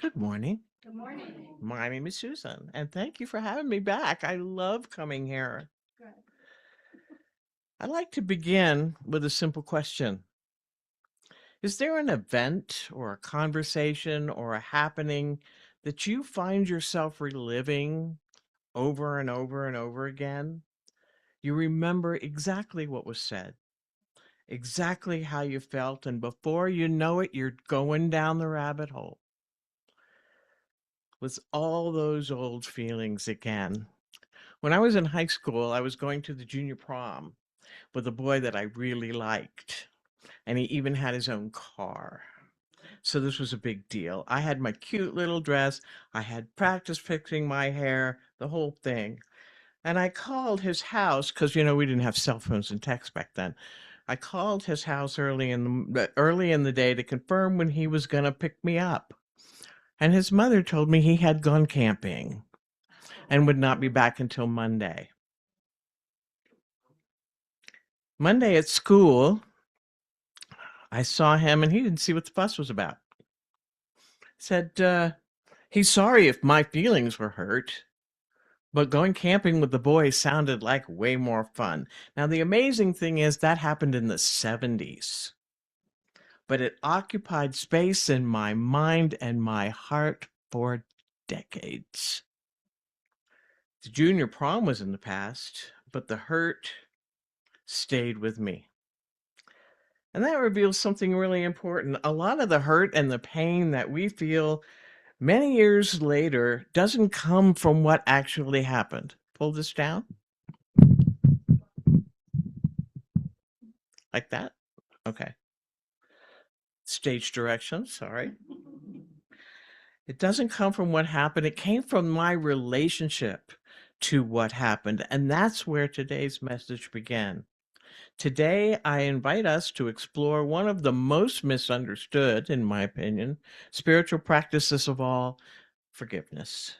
Good morning. Good morning. My name is Susan, and thank you for having me back. I love coming here. Good. I'd like to begin with a simple question. Is there an event or a conversation or a happening that you find yourself reliving over and over and over again? You remember exactly what was said, exactly how you felt, and before you know it, you're going down the rabbit hole with all those old feelings again. When I was in high school, I was going to the junior prom with a boy that I really liked, and he even had his own car. So this was a big deal. I had my cute little dress, I had practice fixing my hair, the whole thing. And I called his house because we didn't have cell phones and text back then. I called his house early in the day to confirm when he was going to pick me up. And his mother told me he had gone camping and would not be back until Monday. Monday at school, I saw him and he didn't see what the fuss was about. Said, he's sorry if my feelings were hurt, but going camping with the boys sounded like way more fun. Now, the amazing thing is that happened in the 70s, but it occupied space in my mind and my heart for decades. The junior prom was in the past, but the hurt stayed with me. And that reveals something really important. A lot of the hurt and the pain that we feel many years later doesn't come from what actually happened. Pull this down like that. Okay. Stage direction. Sorry. It doesn't come from what happened. It came from my relationship to what happened. And that's where today's message began. Today, I invite us to explore one of the most misunderstood, in my opinion, spiritual practices of all, forgiveness.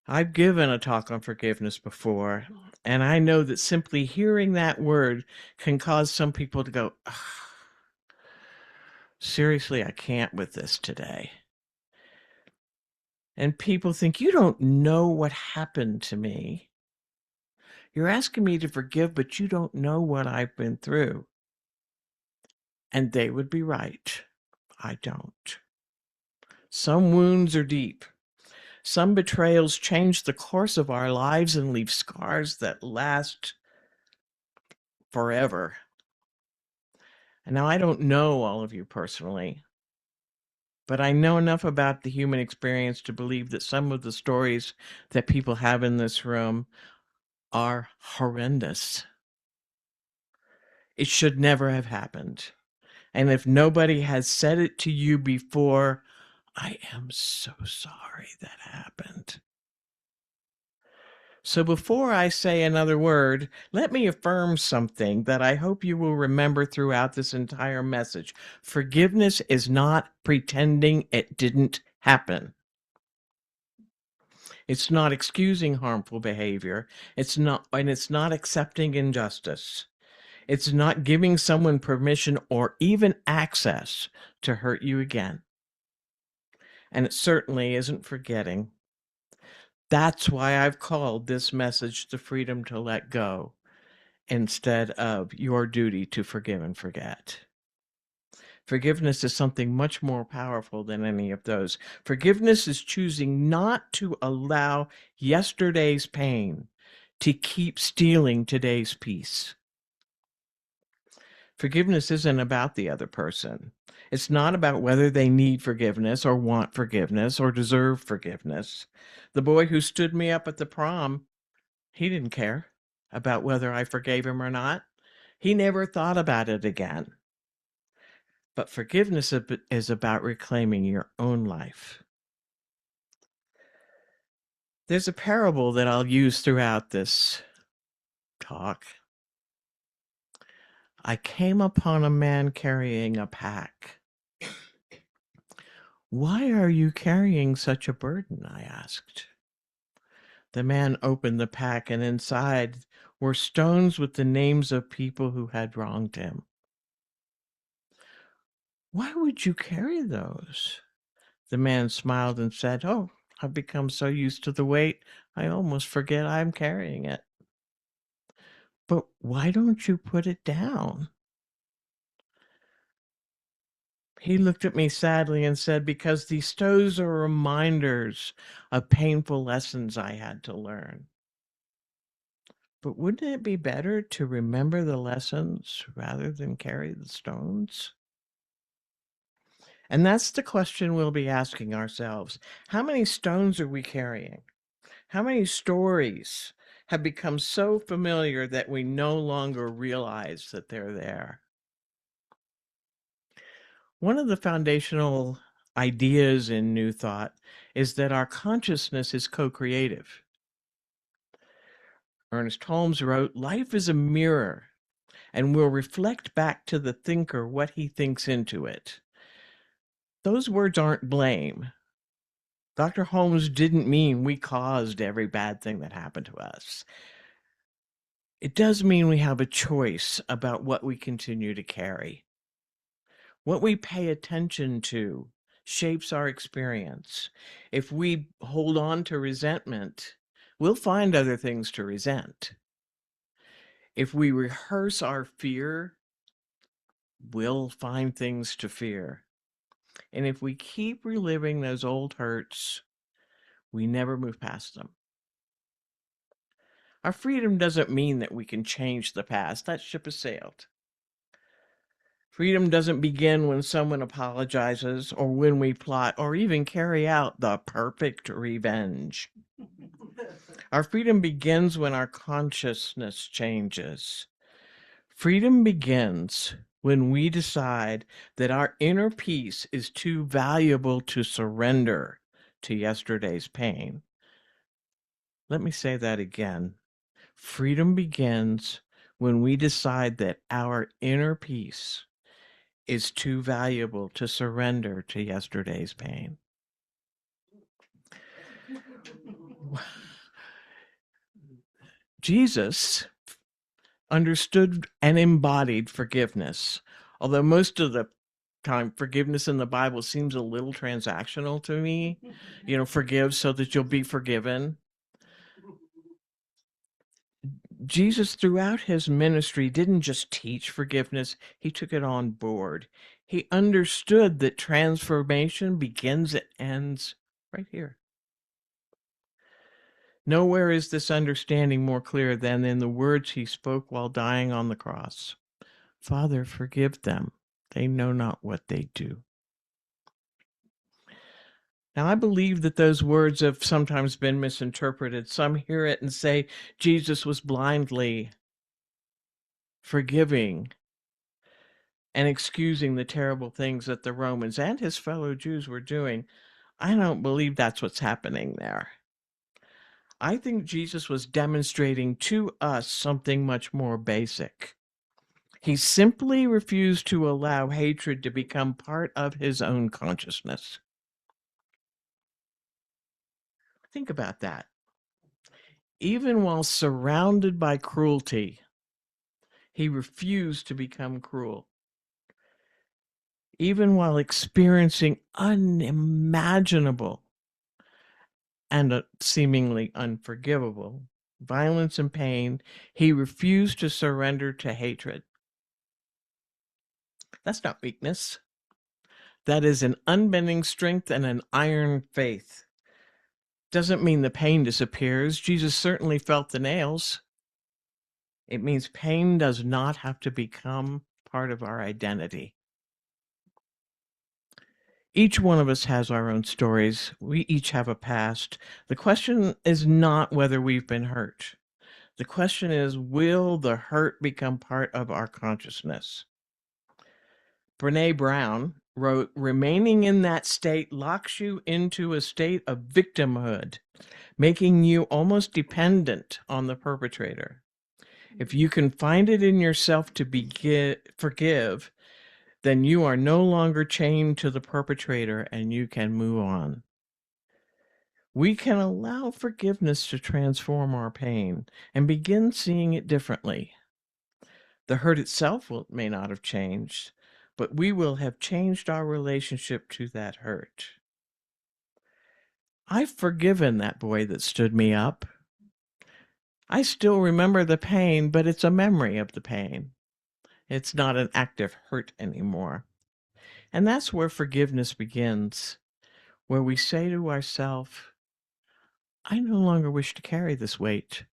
I've given a talk on forgiveness before, and I know that simply hearing that word can cause some people to go, "Ugh, seriously, I can't with this today." And people think, you don't know what happened to me. You're asking me to forgive, but you don't know what I've been through. And they would be right. I don't. Some wounds are deep. Some betrayals change the course of our lives and leave scars that last forever. And now I don't know all of you personally, but I know enough about the human experience to believe that some of the stories that people have in this room are horrendous. It should never have happened. And if nobody has said it to you before, I am so sorry that happened. So before I say another word, let me affirm something that I hope you will remember throughout this entire message. Forgiveness is not pretending it didn't happen. It's not excusing harmful behavior. It's not accepting injustice. It's not giving someone permission or even access to hurt you again. And it certainly isn't forgetting. That's why I've called this message the freedom to let go instead of your duty to forgive and forget. Forgiveness is something much more powerful than any of those. Forgiveness is choosing not to allow yesterday's pain to keep stealing today's peace. Forgiveness isn't about the other person. It's not about whether they need forgiveness or want forgiveness or deserve forgiveness. The boy who stood me up at the prom, he didn't care about whether I forgave him or not. He never thought about it again. But forgiveness is about reclaiming your own life. There's a parable that I'll use throughout this talk. I came upon a man carrying a pack. "Why are you carrying such a burden?" I asked. The man opened the pack, and inside were stones with the names of people who had wronged him. Why would you carry those? The man smiled and said, "Oh, I've become so used to the weight, I almost forget I'm carrying it." But why don't you put it down? He looked at me sadly and said, "Because these stones are reminders of painful lessons I had to learn." But wouldn't it be better to remember the lessons rather than carry the stones? And that's the question we'll be asking ourselves. How many stones are we carrying? How many stories have become so familiar that we no longer realize that they're there? One of the foundational ideas in New Thought is that our consciousness is co-creative. Ernest Holmes wrote, "Life is a mirror and will reflect back to the thinker what he thinks into it." Those words aren't blame. Dr. Holmes didn't mean we caused every bad thing that happened to us. It does mean we have a choice about what we continue to carry. What we pay attention to shapes our experience. If we hold on to resentment, we'll find other things to resent. If we rehearse our fear, we'll find things to fear. And if we keep reliving those old hurts, we never move past them. Our freedom doesn't mean that we can change the past. That ship has sailed. Freedom doesn't begin when someone apologizes or when we plot or even carry out the perfect revenge. Our freedom begins when our consciousness changes. Freedom begins when we decide that our inner peace is too valuable to surrender to yesterday's pain. Let me say that again. Freedom begins when we decide that our inner peace is too valuable to surrender to yesterday's pain. Jesus understood and embodied forgiveness, although most of the time forgiveness in the Bible seems a little transactional to me. Forgive so that you'll be forgiven. Jesus, throughout his ministry, didn't just teach forgiveness, he took it on board. He understood that transformation begins and ends right here. Nowhere is this understanding more clear than in the words he spoke while dying on the cross. "Father, forgive them. They know not what they do." Now, I believe that those words have sometimes been misinterpreted. Some hear it and say Jesus was blindly forgiving and excusing the terrible things that the Romans and his fellow Jews were doing. I don't believe that's what's happening there. I think Jesus was demonstrating to us something much more basic. He simply refused to allow hatred to become part of his own consciousness. Think about that. Even while surrounded by cruelty, he refused to become cruel. Even while experiencing unimaginable and seemingly unforgivable violence and pain, he refused to surrender to hatred. That's not weakness. That is an unbending strength and an iron faith. Doesn't mean the pain disappears. Jesus certainly felt the nails. It means pain does not have to become part of our identity. Each one of us has our own stories. We each have a past. The question is not whether we've been hurt. The question is, will the hurt become part of our consciousness? Brene Brown wrote, "Remaining in that state locks you into a state of victimhood, making you almost dependent on the perpetrator. If you can find it in yourself to forgive, then you are no longer chained to the perpetrator and you can move on." We can allow forgiveness to transform our pain and begin seeing it differently. The hurt itself may not have changed, but we will have changed our relationship to that hurt. I've forgiven that boy that stood me up. I still remember the pain, but it's a memory of the pain. It's not an active hurt anymore. And that's where forgiveness begins, where we say to ourselves, I no longer wish to carry this weight.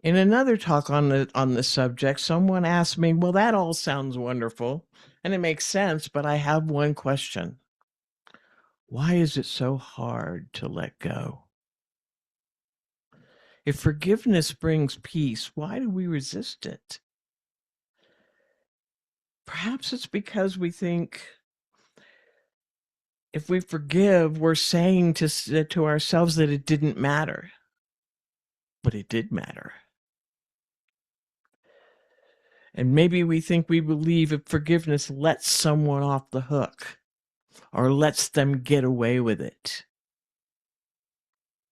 In another talk on this subject, someone asked me, well, that all sounds wonderful, and it makes sense, but I have one question. Why is it so hard to let go? If forgiveness brings peace, why do we resist it? Perhaps it's because we think if we forgive, we're saying to ourselves that it didn't matter. But it did matter. And maybe we think we believe if forgiveness lets someone off the hook or lets them get away with it.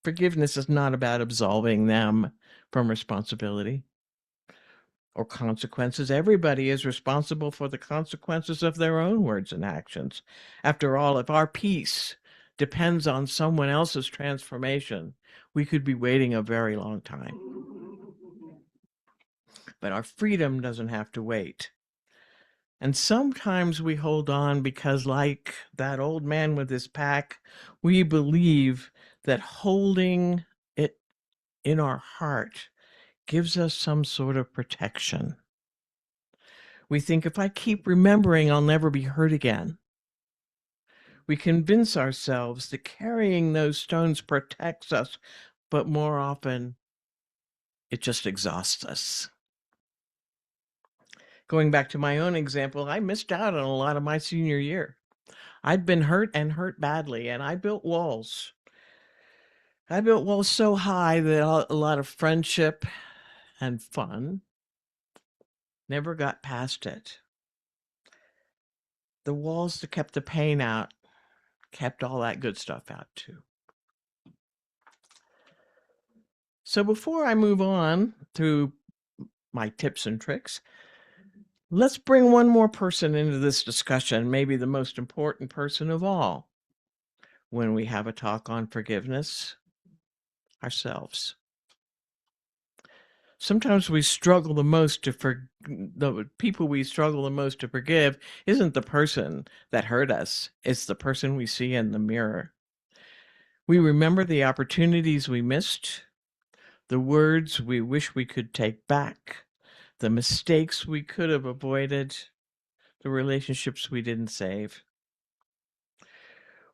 Forgiveness is not about absolving them from responsibility or consequences. Everybody is responsible for the consequences of their own words and actions. After all, if our peace depends on someone else's transformation, we could be waiting a very long time. But our freedom doesn't have to wait. And sometimes we hold on because, like that old man with his pack, we believe that holding it in our heart gives us some sort of protection. We think if I keep remembering, I'll never be hurt again. We convince ourselves that carrying those stones protects us, but more often it just exhausts us. Going back to my own example, I missed out on a lot of my senior year. I'd been hurt and hurt badly, and I built walls. I built walls so high that a lot of friendship and fun never got past it. The walls that kept the pain out kept all that good stuff out too. So before I move on through my tips and tricks, let's bring one more person into this discussion, maybe the most important person of all when we have a talk on forgiveness, ourselves. Sometimes we struggle the most the people we struggle the most to forgive isn't the person that hurt us, it's the person we see in the mirror. We remember the opportunities we missed, the words we wish we could take back, the mistakes we could have avoided, the relationships we didn't save.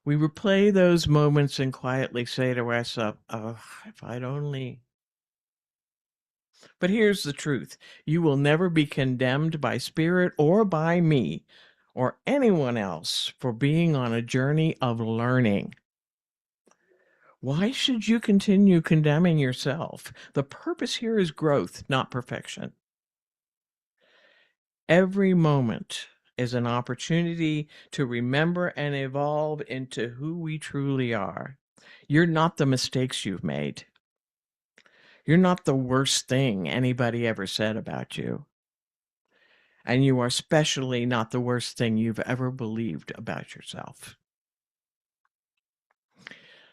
We replay those moments and quietly say to ourselves, oh, if I'd only. But here's the truth. You will never be condemned by spirit or by me or anyone else for being on a journey of learning. Why should you continue condemning yourself? The purpose here is growth, not perfection. Every moment is an opportunity to remember and evolve into who we truly are. You're not the mistakes you've made. You're not the worst thing anybody ever said about you. And you are especially not the worst thing you've ever believed about yourself.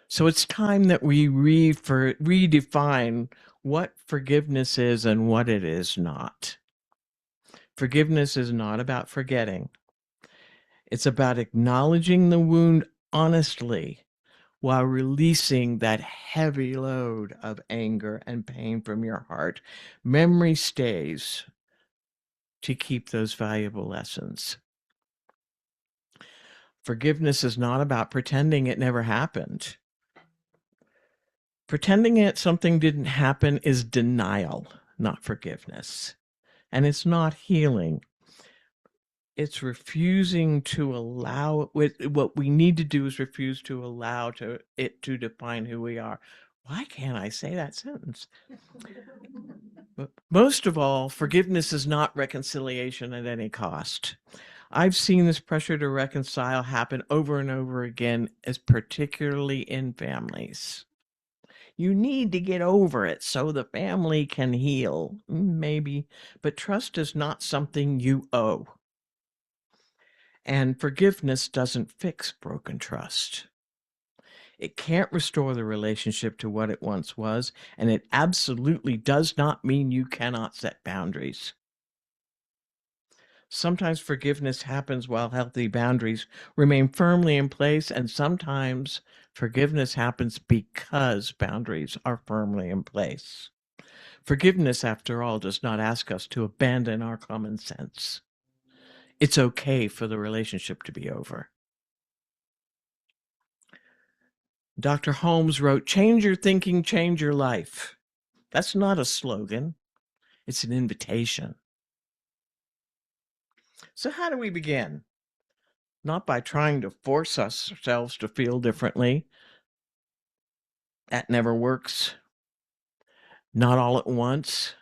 So it's time that we redefine what forgiveness is and what it is not. Forgiveness is not about forgetting. It's about acknowledging the wound honestly while releasing that heavy load of anger and pain from your heart. Memory stays to keep those valuable lessons. Forgiveness is not about pretending it never happened. Pretending that something didn't happen is denial, not forgiveness. And it's not healing. It's refusing to allow what we need to do is refuse to allow it to define who we are. Why can't I say that sentence? But most of all, forgiveness is not reconciliation at any cost. I've seen this pressure to reconcile happen over and over again, as particularly in families. You need to get over it so the family can heal. Maybe, but trust is not something you owe. And forgiveness doesn't fix broken trust. It can't restore the relationship to what it once was, and it absolutely does not mean you cannot set boundaries. Sometimes forgiveness happens while healthy boundaries remain firmly in place, and sometimes forgiveness happens because boundaries are firmly in place. Forgiveness, after all, does not ask us to abandon our common sense. It's okay for the relationship to be over. Dr. Holmes wrote, "Change your thinking, change your life." That's not a slogan, it's an invitation. So, how do we begin? Not by trying to force ourselves to feel differently. That never works. Not all at once.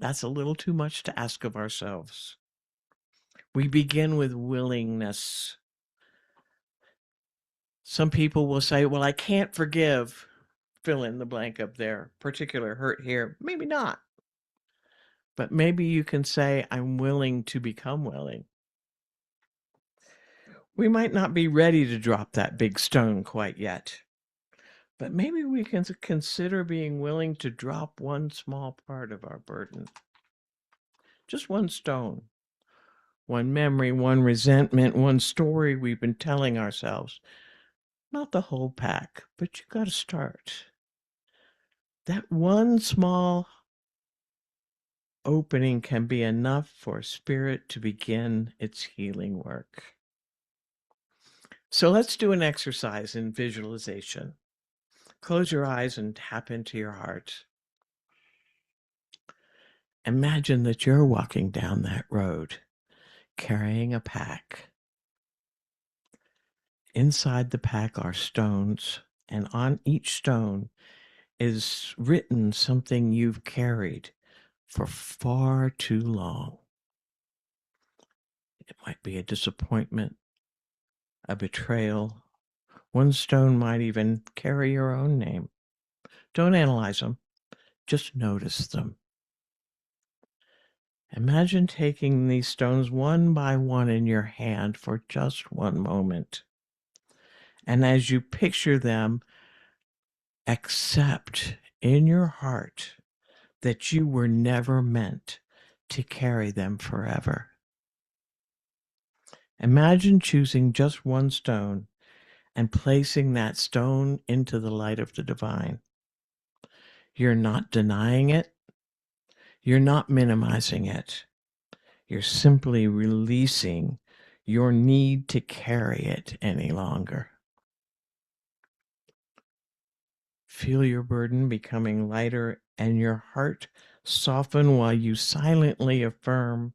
That's a little too much to ask of ourselves. We begin with willingness. Some people will say, well, I can't forgive, fill in the blank of their particular hurt here. Maybe not. But maybe you can say, I'm willing to become willing. We might not be ready to drop that big stone quite yet, but maybe we can consider being willing to drop one small part of our burden. Just one stone, one memory, one resentment, one story we've been telling ourselves. Not the whole pack, but you got to start. That one small opening can be enough for spirit to begin its healing work. So let's do an exercise in visualization. Close your eyes and tap into your heart. Imagine that you're walking down that road carrying a pack. Inside the pack are stones, and on each stone is written something you've carried for far too long. It might be a disappointment, a betrayal. One stone might even carry your own name. Don't analyze them, just notice them. Imagine taking these stones one by one in your hand for just one moment. And as you picture them, accept in your heart that you were never meant to carry them forever. Imagine choosing just one stone and placing that stone into the light of the divine. You're not denying it. You're not minimizing it. You're simply releasing your need to carry it any longer. Feel your burden becoming lighter and your heart soften while you silently affirm,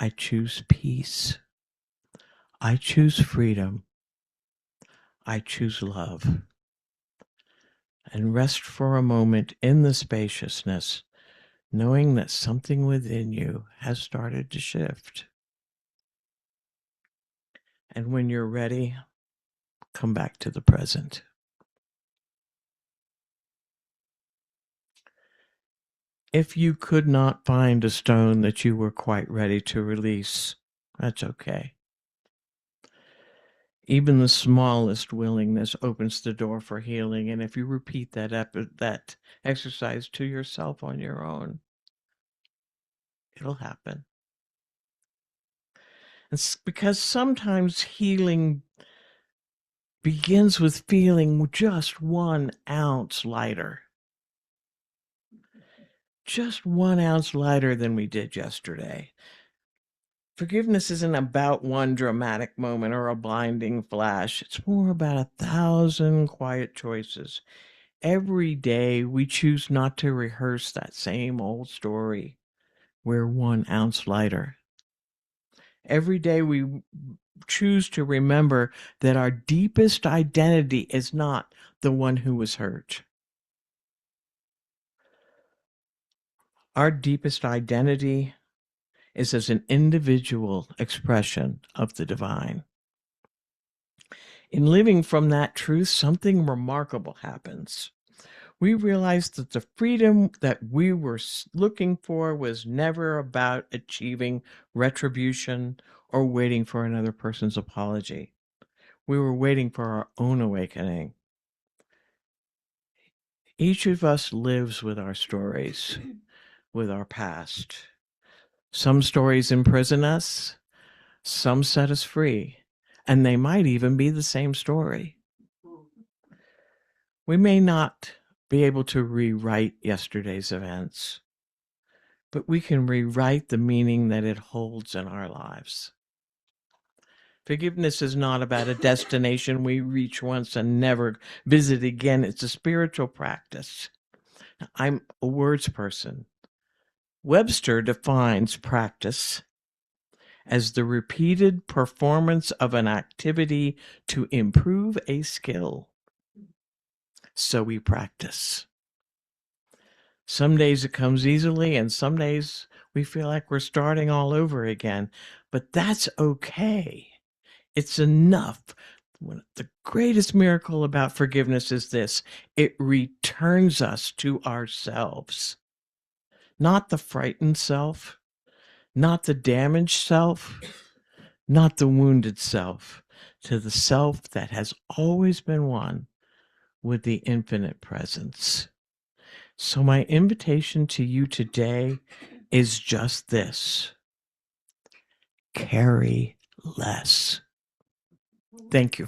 I choose peace. I choose freedom. I choose love. And rest for a moment in the spaciousness, knowing that something within you has started to shift. And when you're ready, come back to the present. If you could not find a stone that you were quite ready to release, that's okay. Even the smallest willingness opens the door for healing. And if you repeat that exercise to yourself on your own, it'll happen. It's because sometimes healing begins with feeling just 1 ounce lighter. Just 1 ounce lighter than we did yesterday. Forgiveness isn't about one dramatic moment or a blinding flash. It's more about 1,000 quiet choices. Every day we choose not to rehearse that same old story. We're 1 ounce lighter. Every day we choose to remember that our deepest identity is not the one who was hurt. Our deepest identity is as an individual expression of the divine. In living from that truth, something remarkable happens. we realized that the freedom that we were looking for was never about achieving retribution or waiting for another person's apology. We were waiting for our own awakening. Each of us lives with our stories, with our past. Some stories imprison us, some set us free, and they might even be the same story. We may not be able to rewrite yesterday's events, but we can rewrite the meaning that it holds in our lives. Forgiveness is not about a destination we reach once and never visit again. It's a spiritual practice. I'm a words person. Webster defines practice as the repeated performance of an activity to improve a skill. So we practice. Some days it comes easily, and some days we feel like we're starting all over again. But that's okay. It's enough. The greatest miracle about forgiveness is this: it returns us to ourselves. Not the frightened self, not the damaged self, not the wounded self, to the self that has always been one with the infinite presence. So my invitation to you today is just this: carry less. Thank you.